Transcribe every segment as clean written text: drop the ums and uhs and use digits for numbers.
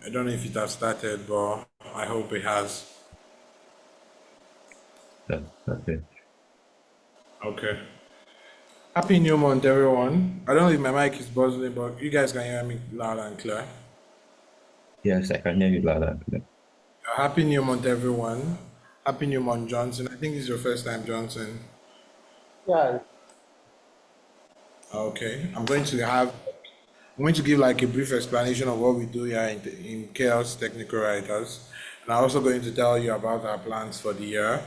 I don't know if it has started, but I hope it has. That's it. Okay. Happy New Month, everyone. I don't know if my mic is buzzing, but you guys can hear me loud and clear. Yes, I can hear you loud and clear. Happy New Month, everyone. Happy New Month, Johnson. I think this is your first time, Johnson. Yeah, Okay. I'm going to give like a brief explanation of what we do here in Chaos Technical Writers. And I'm also going to tell you about our plans for the year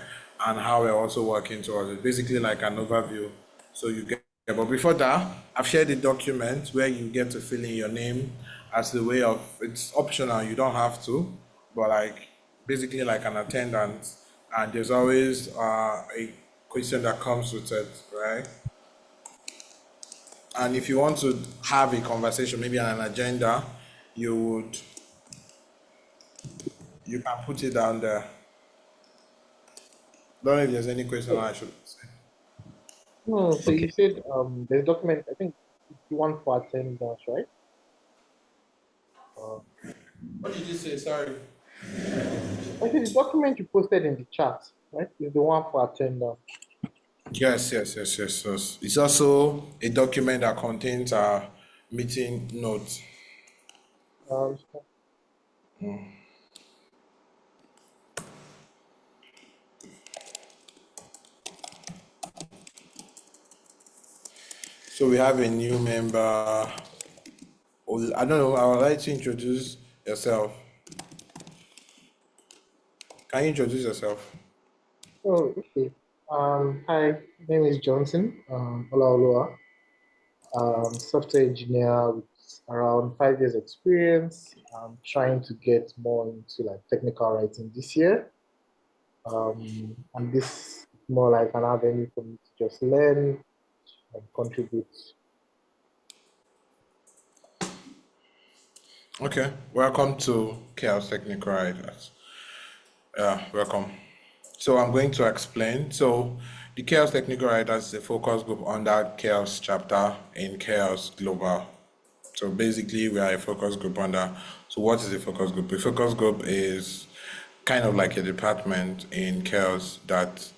and how we're also working towards it. Basically like an overview. So you get, but before that, I've shared a document where you get to fill in your name as the way of, it's optional, you don't have to, but like basically like an attendant. And there's always a question that comes with it, right? And if you want to have a conversation, maybe on an agenda, you would you can put it down there. Don't know if there's any question I should say. no, so you Okay. said there's document, I think you want for attendance, right? Uh, What did you say? Sorry. I think the document you posted in the chat, right, is the one for attendance. Yes. It's also a document that contains our meeting notes. So So we have a new member. I don't know. I would like to introduce yourself. Can you introduce yourself? oh, okay. Hi, my name is Johnson, Olaoluwa. Software engineer with around 5 years experience. I'm trying to get more into like technical writing this year. And this is more like an avenue for me to just learn and contribute. Okay. Welcome to Chaos Technical Writers. Yeah, welcome. So I'm going to explain. So the Chaos Technical Writers is a focus group under Chaos chapter in Chaos Global. So basically we are a focus group under, so what is a focus group? A focus group is kind of like a department in Chaos that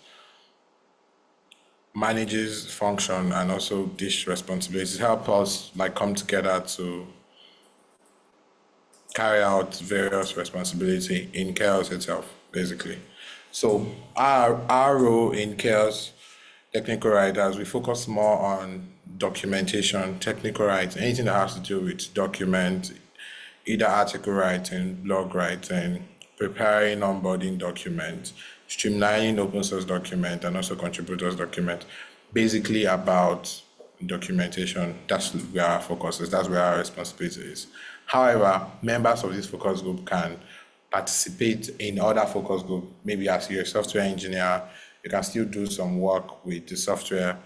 manages function and also dish responsibilities, help us like come together to carry out various responsibility in chaos itself, basically. So our role in chaos technical writers, we focus more on documentation, technical writing, anything that has to do with document, either article writing, blog writing, preparing onboarding documents, streamlining open source document and also contributors document, basically about documentation. That's where our focus is. That's where our responsibility is. However, members of this focus group can participate in other focus group. Maybe as you're a software engineer, you can still do some work with the software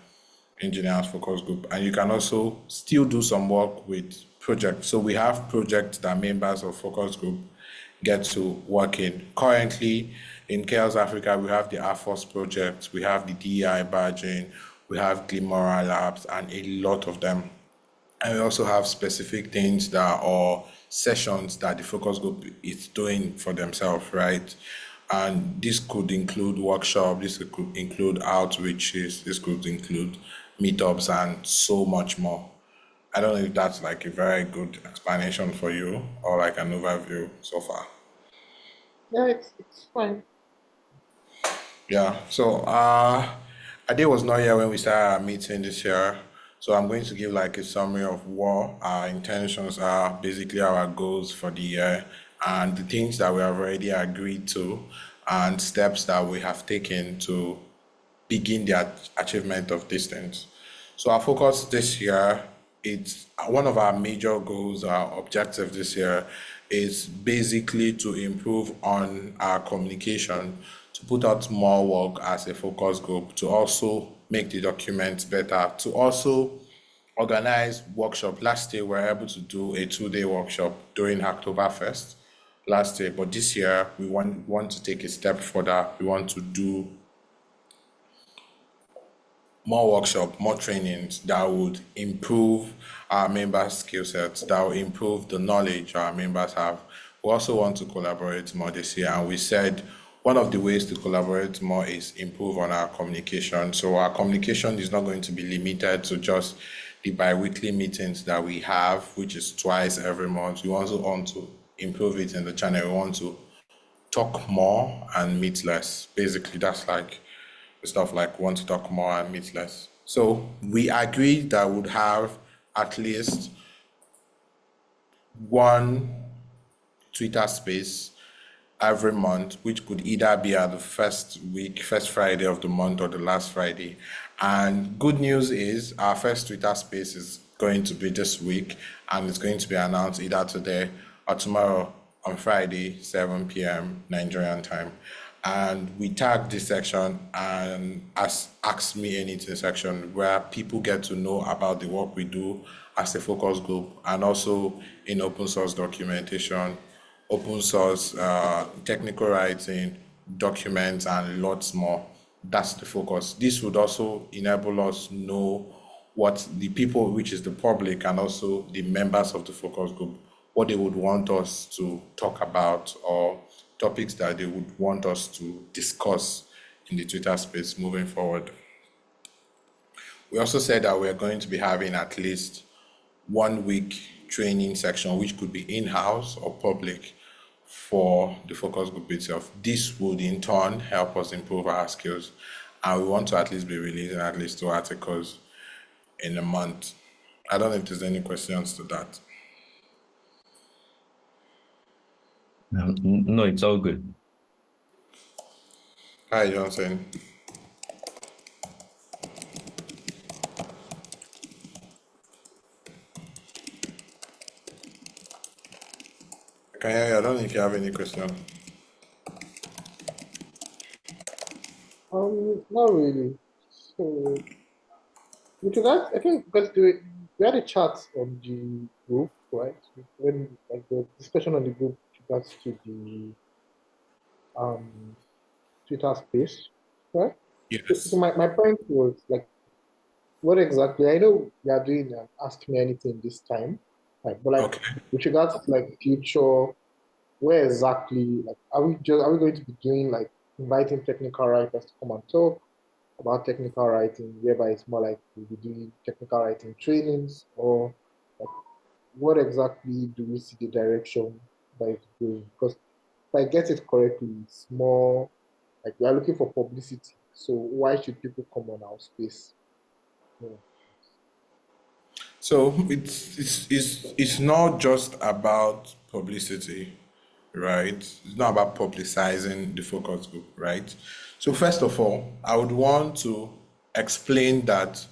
engineers focus group, and you can also still do some work with projects. So we have projects that members of focus group get to work in. Currently in Chaos Africa, we have the Air Force project, we have the DEI badging, we have Glimmer Labs, and a lot of them. And we also have specific things that are sessions that the focus group is doing for themselves, right? And this could include workshop, this could include outreaches, this could include meetups and so much more. I don't know if that's like a very good explanation for you or like an overview so far. Yeah, it's fine. Yeah. So Ade was not here when we started our meeting this year. So I'm going to give like a summary of what our intentions are, basically our goals for the year, and the things that we have already agreed to, and steps that we have taken to begin the achievement of these things. So our focus this year, it's one of our major goals, our objective this year is basically to improve on our communication, to put out more work as a focus group, to also make the documents better, to also organize workshop. Last year we were able to do a 2 day workshop during Oktoberfest last year, but this year we want to take a step further. We want to do more workshop, more trainings that would improve our members' skill sets, that will improve the knowledge our members have We also want to collaborate more this year, and we said one of the ways to collaborate more is improve on our communication. So our communication is not going to be limited to just the bi-weekly meetings that we have, which is twice every month. We also want to improve it in the channel. We want to talk more and meet less. Basically, that's like the stuff like want to talk more and meet less. So we agreed that we'd have at least one Twitter space every month, which could either be at the first week, first Friday of the month, or the last Friday. And good news is our first Twitter space is going to be this week, and it's going to be announced either today or tomorrow on Friday, 7 p.m. Nigerian time. And we tag this section and ask me anything section where people get to know about the work we do as a focus group, and also in open source documentation, open source technical writing, documents, and lots more. That's the focus. This would also enable us know what the people, which is the public, and also the members of the focus group, what they would want us to talk about, or topics that they would want us to discuss in the Twitter space moving forward. We also said that we're going to be having at least 1 week training section, which could be in-house or public, for the focus group itself. This would in turn help us improve our skills, and we want to at least be releasing at least 2 articles in a month. I don't know if there's any questions to that. No, it's all good. Hi, Johnson. I can hear you. I don't know if you have any question. Not really. So, with regards, I think because we had a chat on the group, right? When like the discussion on the group with regards to the um Twitter space, right? So Yes. my point was like, what exactly? I know we are doing Ask Me Anything this time, right? But like Okay. with regards to like future, where exactly like are we going to be doing like inviting technical writers to come and talk about technical writing, whereby it's more like we'll be doing technical writing trainings, or like what exactly do we see the direction that it's going? Because if I get it correctly, it's more like we are looking for publicity. So why should people come on our space? Yeah. So it's not just about publicity, right? It's not about publicizing the focus group, right? So first of all, I would want to explain that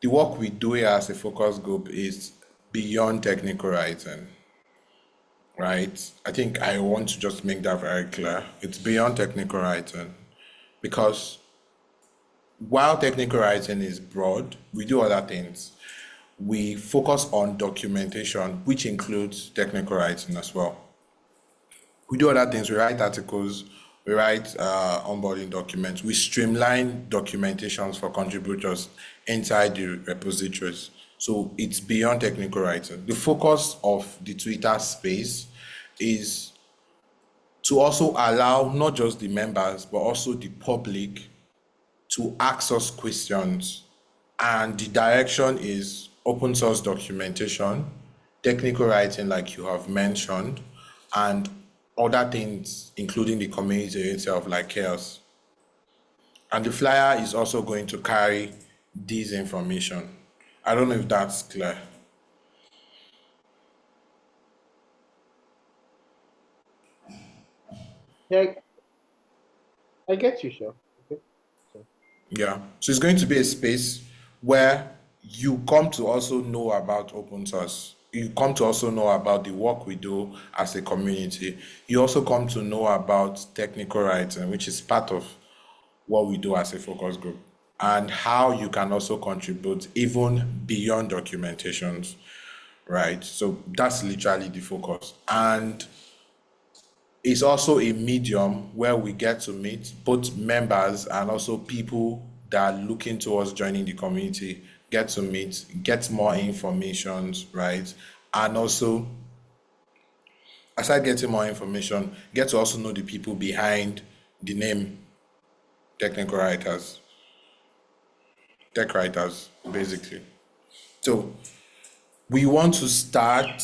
the work we do here as a focus group is beyond technical writing, right? I think I want to just make that very clear. It's beyond technical writing because while technical writing is broad, we do other things. We focus on documentation, which includes technical writing as well. We do other things. We write articles, we write onboarding documents, we streamline documentations for contributors inside the repositories. So it's beyond technical writing. The focus of the Twitter space is to also allow not just the members, but also the public to ask us questions. And the direction is open source documentation, technical writing, like you have mentioned, and other things, including the community itself, like CHAOSS. And the flyer is also going to carry this information. I don't know if that's clear. Yeah, I get you, sure. Okay. So, Yeah. So it's going to be a space where you come to also know about open source. You come to also know about the work we do as a community. You also come to know about technical writing, which is part of what we do as a focus group, and how you can also contribute even beyond documentations, right? So that's literally the focus. And it's also a medium where we get to meet both members and also people that are looking towards joining the community, get to meet, get more information, right? And also aside getting more information, get to also know the people behind the name technical writers, tech writers, basically. So we want to start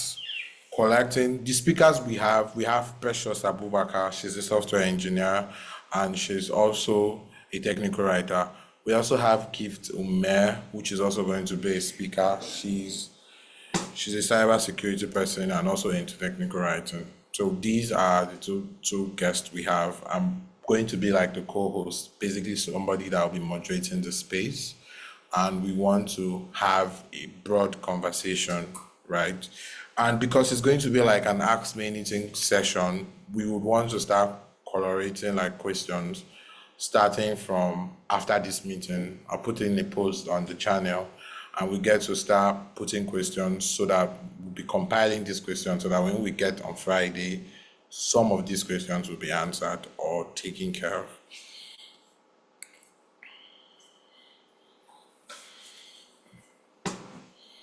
collecting the speakers we have. We have Precious Abubakar, she's a software engineer and she's also a technical writer. We also have Gift Umer, which is also going to be a speaker. She's a cyber security person and also into technical writing. So these are the two guests we have. I'm going to be like the co-host, basically somebody that will be moderating the space. And we want to have a broad conversation, right? And because it's going to be like an Ask Me Anything session, we would want to start colorating like questions starting from after this meeting. I'll put in a post on the channel and we get to start putting questions so that we'll be compiling these questions so that when we get on Friday, some of these questions will be answered or taken care of.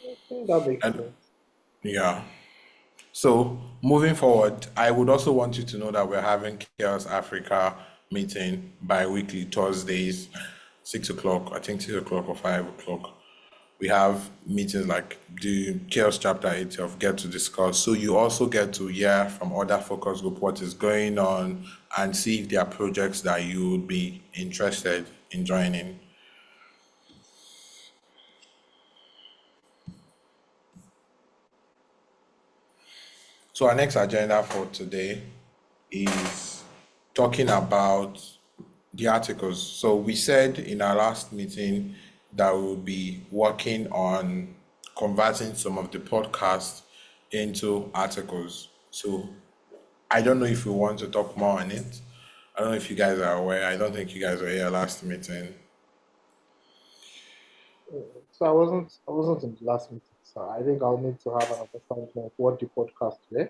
I think that makes And sense. yeah. So moving forward, I would also want you to know that we're having Chaos Africa meeting bi-weekly Thursdays, 6 o'clock, I think 6 o'clock or 5 o'clock. We have meetings like the Chaos chapter itself get to discuss. So you also get to hear from other focus group what is going on and see if there are projects that you would be interested in joining. So our next agenda for today is talking about the articles. So we said in our last meeting that we'll be working on converting some of the podcasts into articles. So I don't know if we want to talk more on it. I don't know if you guys are aware. I don't think you guys were here last meeting. So I wasn't in the last meeting, so I think I'll need to have an understanding of what the podcast is.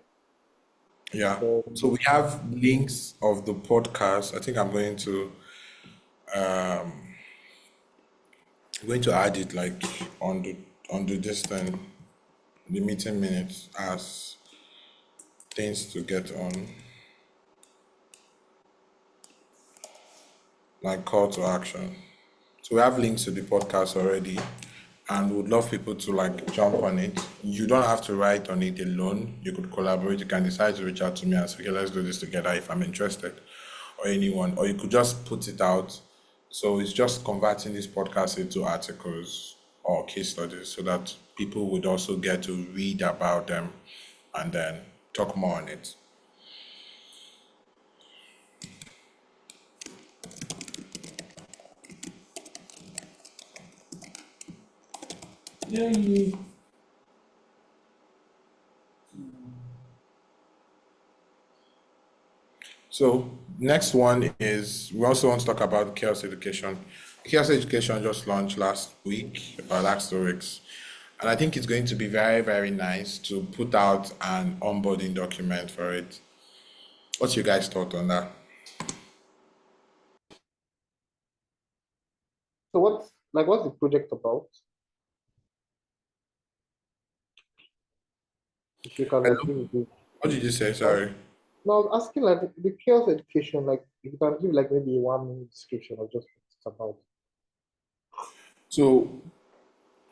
Yeah. So Then we have links of the podcast. I think I'm going to add it like on the this thing, the meeting minutes as things to get on, like call to action. So we have links to the podcast already, and would love people to like jump on it. You don't have to write on it alone. You could collaborate. You can decide to reach out to me and say, okay, let's do this together if I'm interested, or anyone, or you could just put it out. So it's just converting this podcast into articles or case studies so that people would also get to read about them and then talk more on it. So next one is we also want to talk about chaos education. Chaos education just launched last week or last 2 weeks, and I think it's going to be very very nice to put out an onboarding document for it. What's your guys' thought on that? so what's the project about? If you can like give Hello? a bit. What did you say? Uh, Sorry. no, I was asking like the chaos education, like if you can give like maybe a 1 minute description of just what it's about. So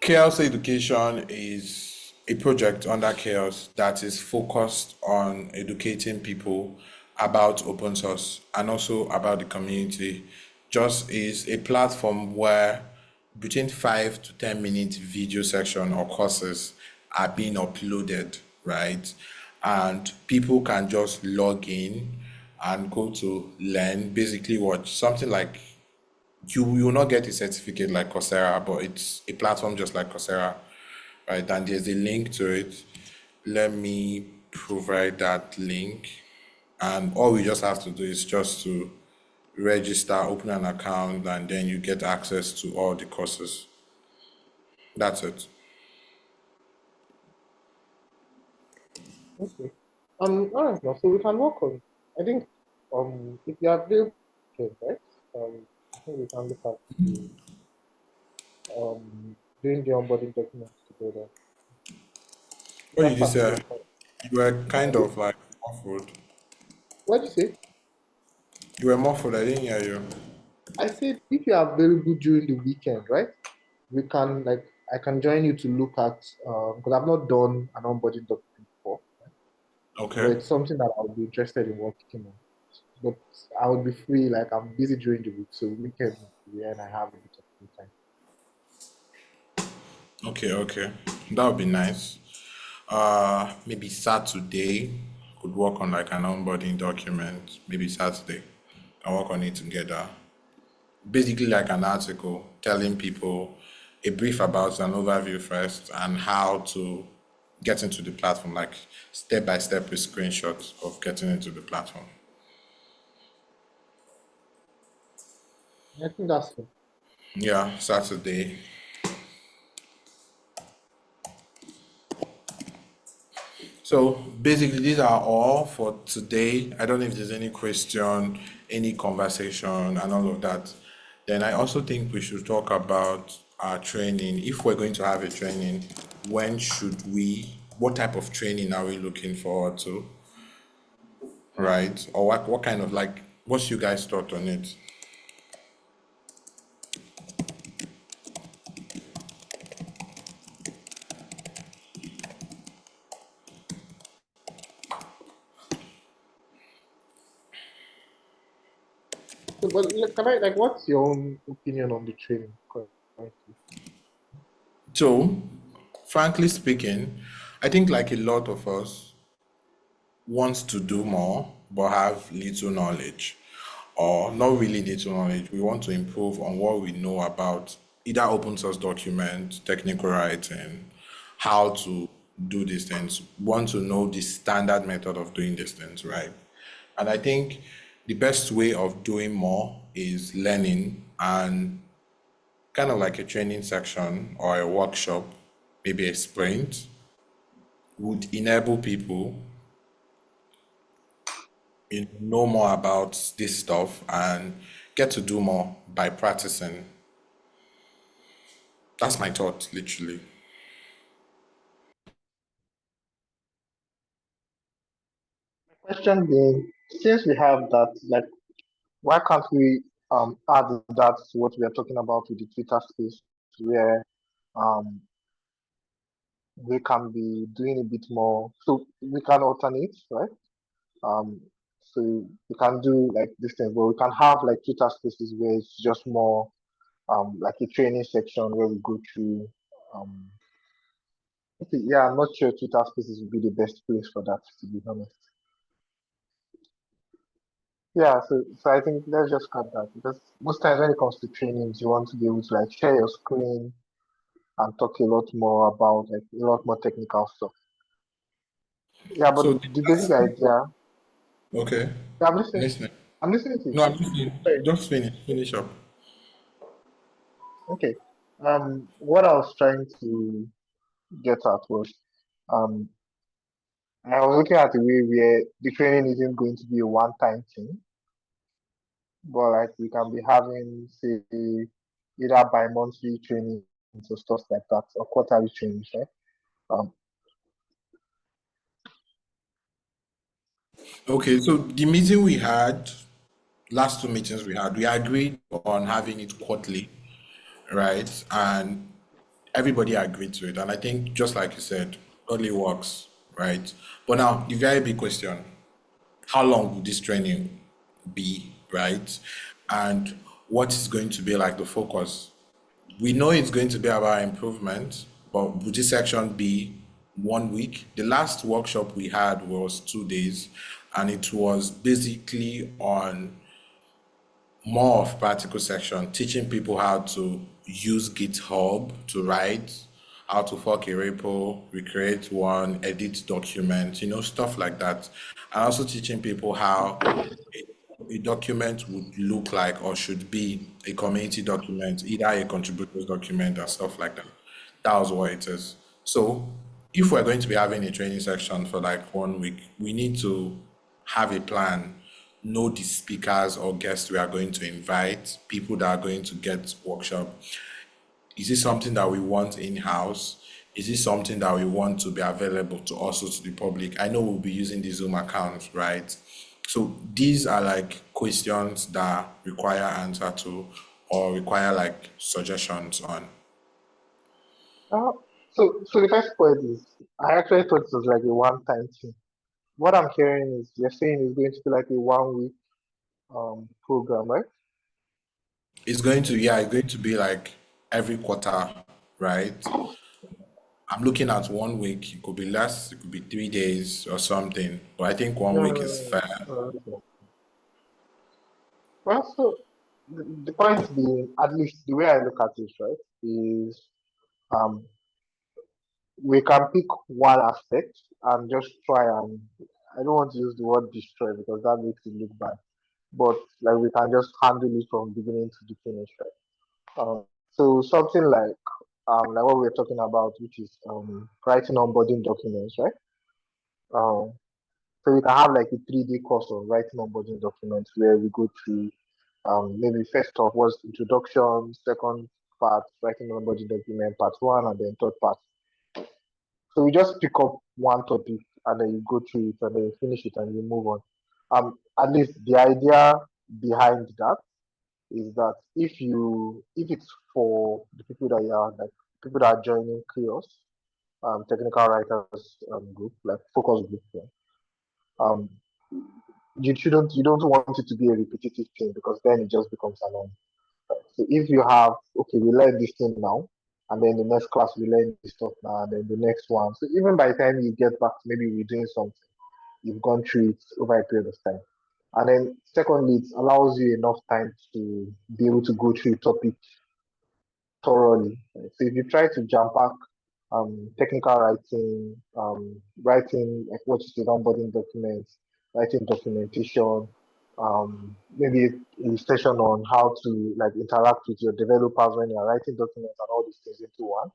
Chaos Education is a project under Chaos that is focused on educating people about open source and also about the community. Just is a platform where between 5 to 10 minute video section or courses are being uploaded, right? And people can just log in and go to learn, basically watch something like you will not get a certificate like Coursera, but it's a platform just like Coursera, right? And there's a link to it. Let me provide that link. And all we just have to do is just to register, open an account, and then you get access to all the courses. That's it. Okay. All right now, so we can work on. I think if you are built okay, right? I think we can look at the doing the onboarding documents together. What That did you part say? is fine. You were kind of like Muffled. What did you say? You were muffled. I didn't hear you. I said if you are available during the weekend, right? We can like I can join you to look at because I've not done an onboarding document before, but Okay. it's something that I would be interested in working on. But I would be free, like I'm busy during the week, so weekend would be when I have a bit of free time. Okay. Okay. That would be nice. Maybe Saturday could work on like an onboarding document. Maybe Saturday, and work on it together. Basically, like an article telling people a brief about an overview first and how to get into the platform, like step by step with screenshots of getting into the platform. I think that's it. Yeah, Saturday. So basically, these are all for today. I don't know if there's any question, any conversation, and all of that. Then I also think we should talk about our training. If we're going to have a training, when should we, what type of training are we looking forward to, right? Or what kind of like, what's you guys' thought on it? So, but like, can I like, what's your own opinion on the training currently? So, frankly speaking, I think like a lot of us wants to do more but have little knowledge, or not really little knowledge. We want to improve on what we know about either open source document, technical writing, how to do these things. Want to know the standard method of doing these things, right? And I think the best way of doing more is learning, and kind of like a training section or a workshop, maybe a sprint, would enable people know more about this stuff and get to do more by practicing. That's my thought, literally. Question being, since we have that, like, why can't we add that to what we are talking about with the Twitter space, where um we can be doing a bit more, so we can alternate, right? Um, so we can do like this thing, but we can have like Twitter spaces where it's just more like a training section where we go through. Um, okay, yeah, I'm not sure Twitter spaces would be the best place for that, to be honest. Yeah, so I think let's just cut that because most times when it comes to trainings, you want to be able to like share your screen and talk a lot more about like a lot more technical stuff. Yeah, but So, the basic idea, okay, yeah, I'm listening. listening. I'm listening to you. No, I'm listening. Sorry. Just finish up. Okay. What I was trying to get at was, um, I was looking at the way where the training isn't going to be a one-time thing, but like we can be having, say, either bi-monthly trainings or stuff like that, or quarterly trainings, right? Um, Okay, so the meeting we had, last two meetings we had, we agreed on having it quarterly, right? And everybody agreed to it. And I think, just like you said, only works, right? But now, the very big question, how long will this training be, right? And what is going to be like the focus? We know it's going to be about improvement, but would this section be 1 week? The last workshop we had was 2 days, and it was basically on more of practical section, teaching people how to use GitHub to write, how to fork a repo, recreate one, edit documents, stuff like that. And also teaching people how a document would look like or should be a community document, either a contributors document and stuff like that. That was what it is. So if we're going to be having a training section for like 1 week, we need to have a plan, know the speakers or guests we are going to invite, people that are going to get workshop. Is it something that we want in-house? Is this something that we want to be available to also to the public? I know we'll be using the Zoom account, right? So these are like questions that require answer to or require like suggestions on. Uh, so the first point is, I actually thought it was like a one-time thing. What I'm hearing is you're saying it's going to be like a 1 week program, right? It's going to be like every quarter, right? I'm looking at 1 week. It could be less, it could be 3 days or something. But I think one No, no, week no, is no. fair. Okay. Well, so the point being, at least the way I look at it, right, is um we can pick one aspect and just try and I don't want to use the word destroy because that makes it look bad. But like we can just handle it from beginning to the finish, right? So something like what we're talking about, which is writing onboarding documents, right? Um, so we can have like a 3 day course on writing onboarding documents where we go through maybe first off was introduction, second part writing onboarding document, part one, and then third part. So we just pick up one topic and then you go through it and then you finish it and you move on. At least the idea behind that is that if it's for the people that are like people that are joining CHAOSS, technical writers group, like focus group, yeah, um, you don't want it to be a repetitive thing because then it just becomes annoying. Right? So if you have okay, we learn this thing now, and then the next class we learn this stuff now, and then the next one. So even by the time you get back, maybe we're doing something, you've gone through it over a period of time. And then secondly, it allows you enough time to be able to go through a topic thoroughly. Right? So if you try to jump pack technical writing, writing like what is the onboarding documents, writing documentation, maybe a session on how to like interact with your developers when you're writing documents and all these things into one.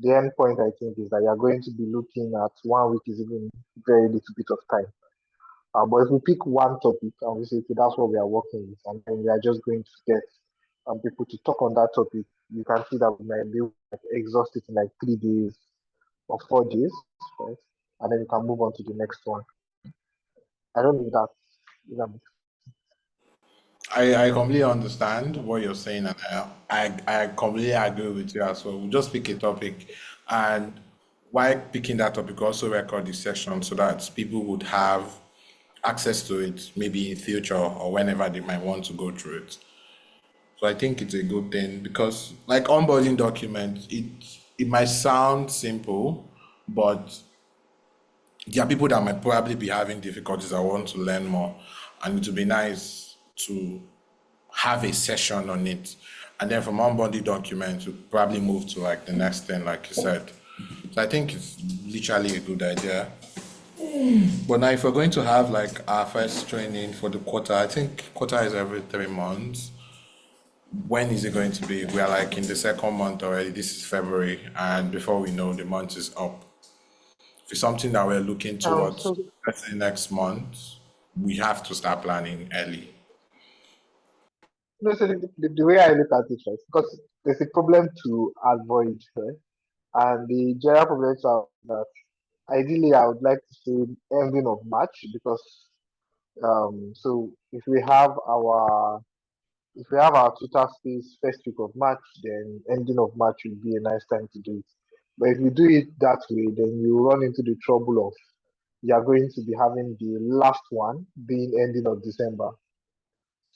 The end point I think is that you're going to be looking at 1 week is even very little bit of time. But if we pick one topic and we say, okay, that's what we are working with, and then we are just going to get people to talk on that topic, you can see that we might be able to like, exhaust it in like 3 days or 4 days, right? And then you can move on to the next one. I don't know if that makes I completely understand what you're saying, and I completely agree with you as well. We'll just pick a topic, and while picking that topic, also record the session so that people would have access to it maybe in future or whenever they might want to go through it. So I think it's a good thing because like onboarding documents, it might sound simple, but there are people that might probably be having difficulties that want to learn more, and it would be nice to have a session on it. And then from onboarding documents, we probably move to like the next thing, like you said. So I think it's literally a good idea. But now, if we're going to have like our first training for the quarter, I think quarter is every 3 months. When is it going to be? We are like in the second month already. This is February, and before we know, the month is up. If it's something that we're looking towards, so let's say next month, we have to start planning early. no, so the way I look at it, right, because there's a problem to avoid, right? And the general problems are that ideally I would like to see ending of March because so if we have our Twitter space first week of March, then ending of March will be a nice time to do it. But if you do it that way, then you run into the trouble of you are going to be having the last one being ending of December.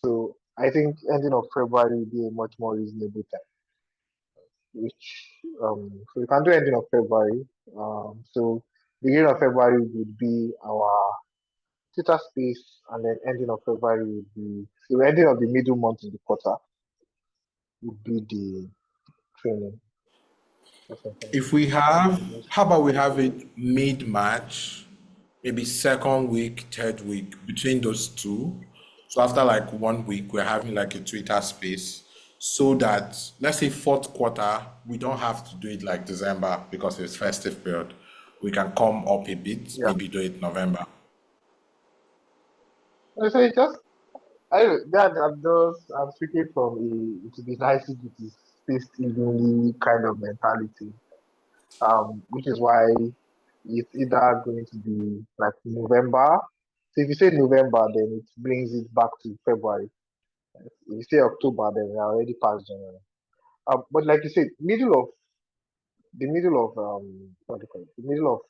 So I think ending of February will be a much more reasonable time. Which so we can do ending of February. So beginning of February would be our Twitter space, and then ending of February would be so ending of the middle month in the quarter would be the training or something like If we have, that. Yes. how about we have it mid-March, maybe second week, third week, between those two. So after like 1 week, we're having like a Twitter space so that let's say fourth quarter, we don't have to do it like December because it's festive period. We can come up a bit, Yeah. maybe do it November. So it just I that I'm just I'm speaking from a to be nice if it is spaced evenly kind of mentality. which is why it's either going to be like November. So if you say November, then it brings it back to February. If you say October, then we're already past January. But like you said, middle of what do you call it? The middle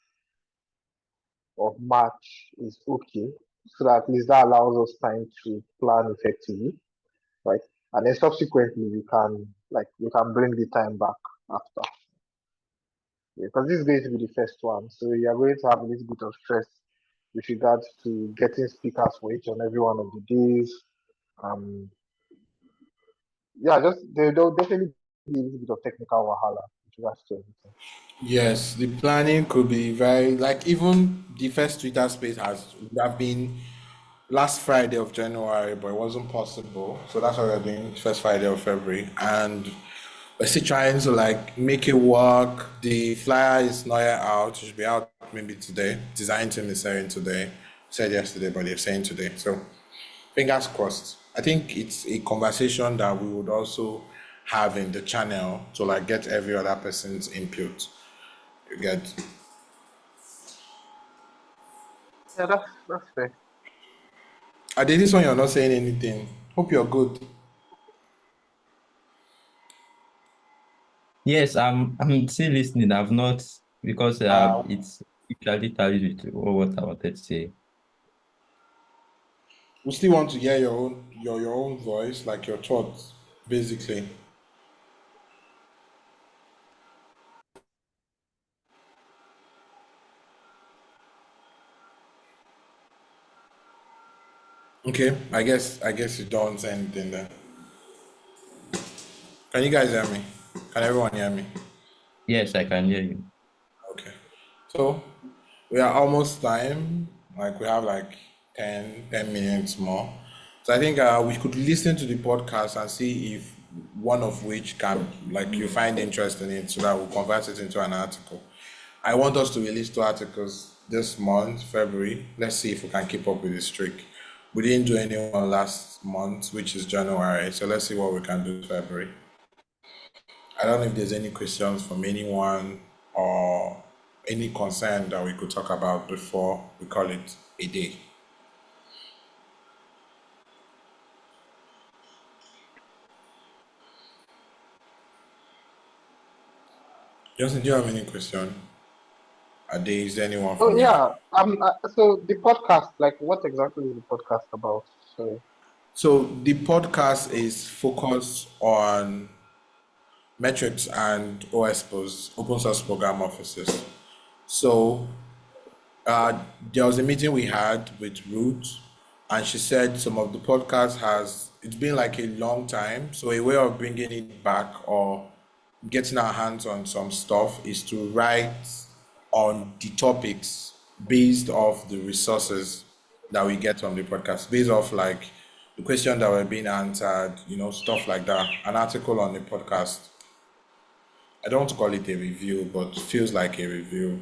of March is okay. So that at least that allows us time to plan effectively, right? And then subsequently we can bring the time back after. Because this is going to be the first one. So you are going to have a little bit of stress with regards to getting speakers for each and every one of the days. Um, yeah, just there'll definitely be a little bit of technical wahala with regards to everything. Yes, the planning could be very like even the first Twitter space would have been last Friday of January, but it wasn't possible. So that's why we're doing first Friday of February. And we're still trying to like make it work. The flyer is not yet out. It should be out maybe today. Design team is saying today. Said yesterday, but they're saying today. So fingers crossed. I think it's a conversation that we would also have in the channel to like get every other person's input. You get. Yeah, that's fair. I did this one. You're not saying anything. Hope you're good. Yes, I'm still listening. I've not because Uh, it's usually tallies with what I wanted to say. we still want to hear your own voice, like your thoughts, basically. Okay, I guess you don't say anything then. Can you guys hear me? Can everyone hear me? Yes, I can hear you. Okay. So we are almost time. Like we have like 10 minutes more. So I think we could listen to the podcast and see if one of which can like you find interest in it so that we'll convert it into an article. I want us to release 2 articles this month, February. Let's see if we can keep up with the streak. We didn't do any one last month, which is January. So let's see what we can do in February. I don't know if there's any questions from anyone or any concern that we could talk about before we call it a day. Justin, do you have any question? A day, is there anyone Oh from your? yeah. So the podcast, like, what exactly is the podcast about? So So the podcast is focused on metrics and OSPOs, open source program offices. So there was a meeting we had with Ruth, and she said some of the podcast has it's been like a long time. So a way of bringing it back or getting our hands on some stuff is to write on the topics based off the resources that we get from the podcast, based off like the question that were being answered, stuff like that. An article on the podcast. I don't want to call it a review, but feels like a review.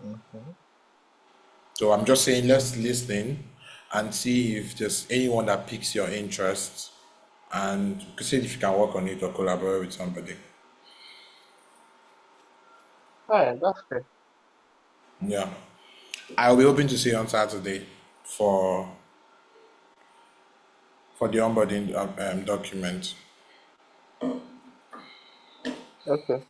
okay. So I'm just saying, let's listen and see if there's anyone that piques your interest, and see if you can work on it or collaborate with somebody. All right, that's fair. Yeah, I'll be hoping to see you on Saturday for the onboarding document. Okay.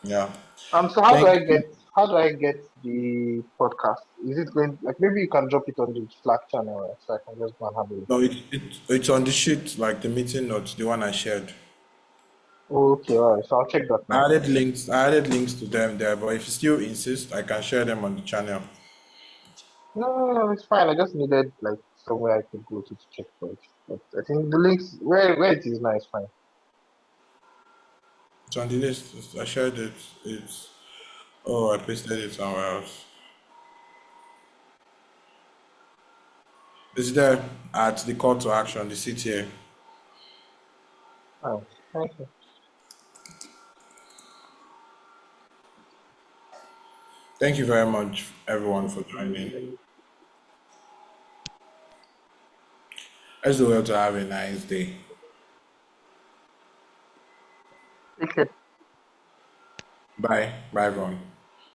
Yeah, So how do thank I get the podcast? Is it going like maybe you can drop it on the Slack channel, right, so I can just go and have a look. no, it's on the sheet, like the meeting notes, the one I shared. Oh, okay, all right. So I'll check that now. I added links to them there, but if you still insist, I can share them on the channel. No, no, no, it's fine. I just needed like somewhere I could go to check for it. But I think the links where it is now is fine. It's on the list. I shared it. It's Oh, I pasted it somewhere else. It's there at the call to action, the CTA. All right. Thank you. Thank you very much, everyone, for joining. Let's do well to have a nice day. Take care. Bye. Bye, everyone.